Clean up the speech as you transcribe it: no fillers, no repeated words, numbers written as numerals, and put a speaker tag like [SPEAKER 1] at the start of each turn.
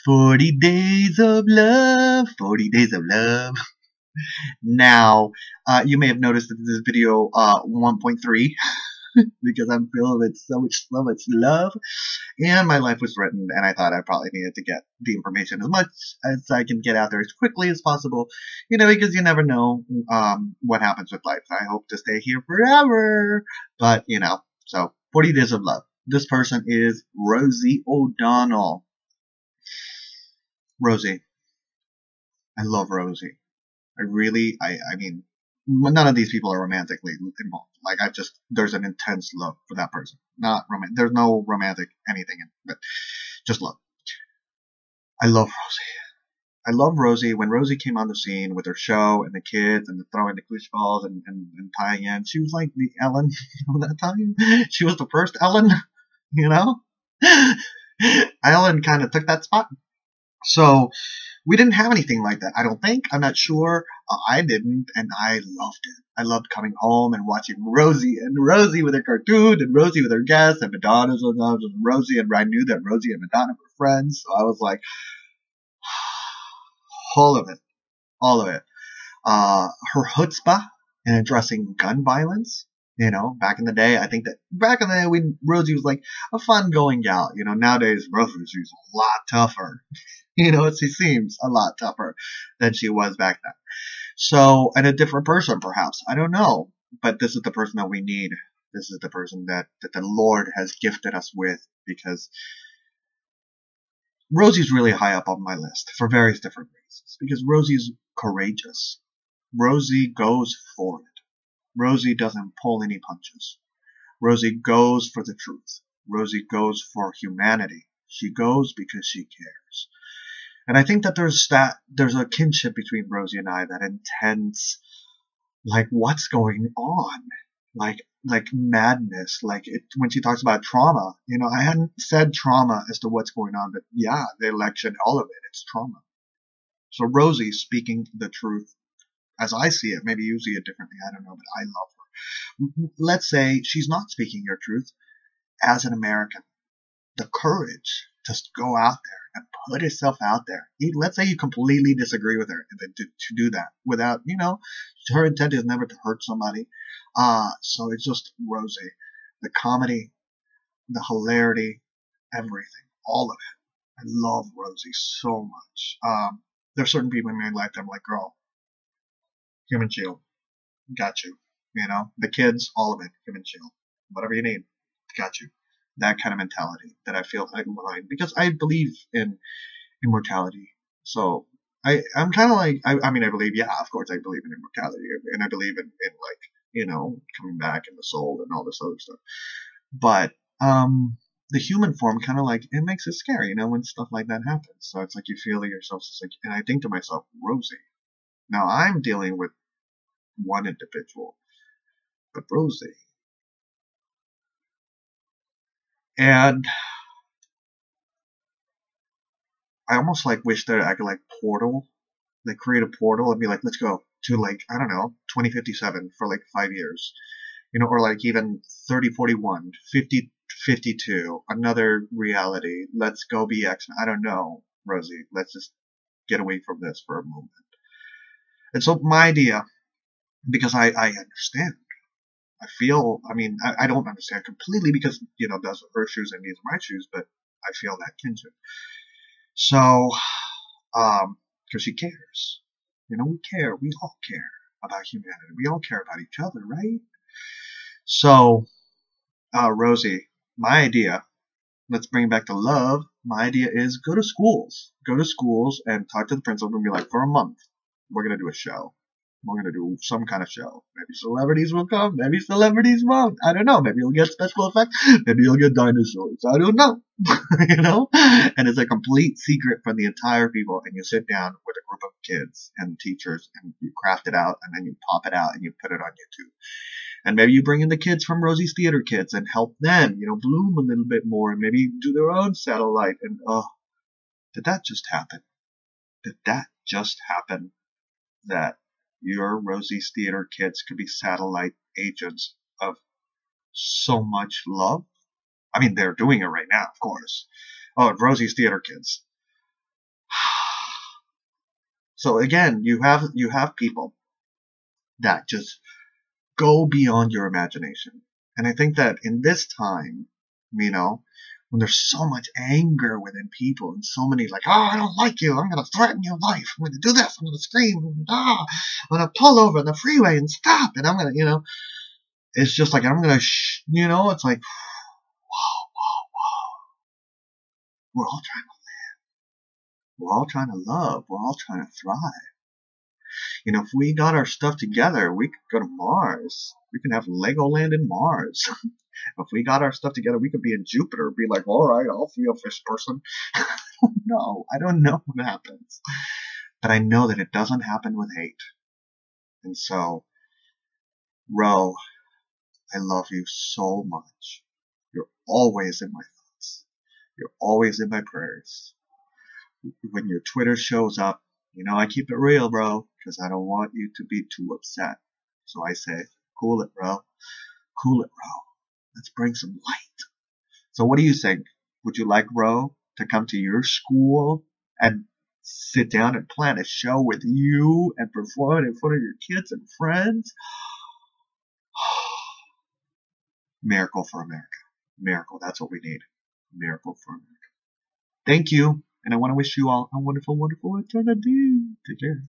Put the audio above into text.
[SPEAKER 1] 40 days of love, 40 days of love. Now, you may have noticed that this is video 1.3 because I'm filled with so much love, and my life was threatened, and I thought I probably needed to get the information as much as I can get out there as quickly as possible, because you never know what happens with life. I hope to stay here forever, but so 40 days of love. This person is Rosie O'Donnell. Rosie. I love Rosie. I mean, none of these people are romantically involved. Like, there's an intense love for that person. Not romantic. There's no romantic anything in it, but just love. I love Rosie. I love Rosie. When Rosie came on the scene with her show and the kids and the throwing the clutch balls and tying in, she was like the Ellen of that time. She was the first Ellen, you know? Ellen kind of took that spot. So we didn't have anything like that. I don't think. I'm not sure. I didn't, and I loved it. I loved coming home and watching Rosie with her cartoon and Rosie with her guests and Madonna's with Rosie, and I knew that Rosie and Madonna were friends. So I was like, all of it, all of it. Her chutzpah in addressing gun violence. Back in the day, I think that back in the day when Rosie was like a fun going gal. Nowadays Rosie's a lot tougher. She seems a lot tougher than she was back then. So, and a different person, perhaps. I don't know. But this is the person that we need. This is the person that the Lord has gifted us with, because Rosie's really high up on my list for various different reasons. Because Rosie's courageous. Rosie goes for it. Rosie doesn't pull any punches. Rosie goes for the truth. Rosie goes for humanity. She goes because she cares. And I think that there's a kinship between Rosie and I, that intense, like, what's going on? Like madness. When she talks about trauma, I hadn't said trauma as to what's going on, but yeah, the election, all of it, it's trauma. So Rosie speaking the truth as I see it. Maybe you see it differently, I don't know, but I love her. Let's say she's not speaking your truth. As an American, the courage to go out there and put herself out there. Let's say you completely disagree with her, and to do that without, her intent is never to hurt somebody. So it's just Rosie. The comedy, the hilarity, everything, all of it. I love Rosie so much. There's certain people in my life that I'm like, girl, human shield, got you. The kids, all of it, human shield. Whatever you need, got you. That kind of mentality that I feel like mine, because I believe in immortality. So I'm kind of like, I mean, I believe, yeah, of course I believe in immortality, and I believe in coming back in the soul and all this other stuff. But the human form kind of like, it makes it scary, when stuff like that happens. So it's like you feel to yourself, it's like, and I think to myself, Rosie. Now I'm dealing with one individual, but Rosie. And I almost wish that I could portal, create a portal and be like, let's go to I don't know, 2057 for 5 years, or even 3041, 5052, another reality. Let's go be X. I don't know, Rosie. Let's just get away from this for a moment. And so my idea, because I understand, I feel, I don't understand completely, because, those are her shoes and these are my shoes, but I feel that kinship. So, because she cares. We care. We all care about humanity. We all care about each other, right? So, Rosie, my idea, let's bring it back to love. My idea is go to schools. Go to schools and talk to the principal and be like, for a month, we're going to do a show. We're going to do some kind of show. Maybe celebrities will come. Maybe celebrities won't. I don't know. Maybe you'll get special effects. Maybe you'll get dinosaurs. I don't know. And it's a complete secret from the entire people. And you sit down with a group of kids and teachers and you craft it out, and then you pop it out and you put it on YouTube. And maybe you bring in the kids from Rosie's Theater Kids and help them, bloom a little bit more, and maybe do their own satellite. And did that just happen? Did that just happen? That your Rosie's Theater Kids could be satellite agents of so much love? I mean, they're doing it right now, of course. Oh, Rosie's Theater Kids. So again, you have people that just go beyond your imagination. And I think that in this time, when there's so much anger within people and so many like, oh, I don't like you. I'm going to threaten your life. I'm going to do this. I'm going to scream. I'm going to pull over on the freeway and stop. And I'm going to, it's just like, I'm going to, it's like, we're all trying to, we're all trying to love. We're all trying to thrive. If we got our stuff together, we could go to Mars. We can have Legoland in Mars. If we got our stuff together, we could be in Jupiter. Be like, all right, I'll be a fish person. I don't know what happens. But I know that it doesn't happen with hate. And so, Ro, I love you so much. You're always in my thoughts. You're always in my prayers. When your Twitter shows up, I keep it real, bro, because I don't want you to be too upset. So I say, cool it, bro. Cool it, bro. Let's bring some light. So what do you think? Would you like Ro to come to your school and sit down and plan a show with you and perform it in front of your kids and friends? Miracle for America. Miracle. That's what we need. Miracle for America. Thank you. And I want to wish you all a wonderful, wonderful eternity. Take care.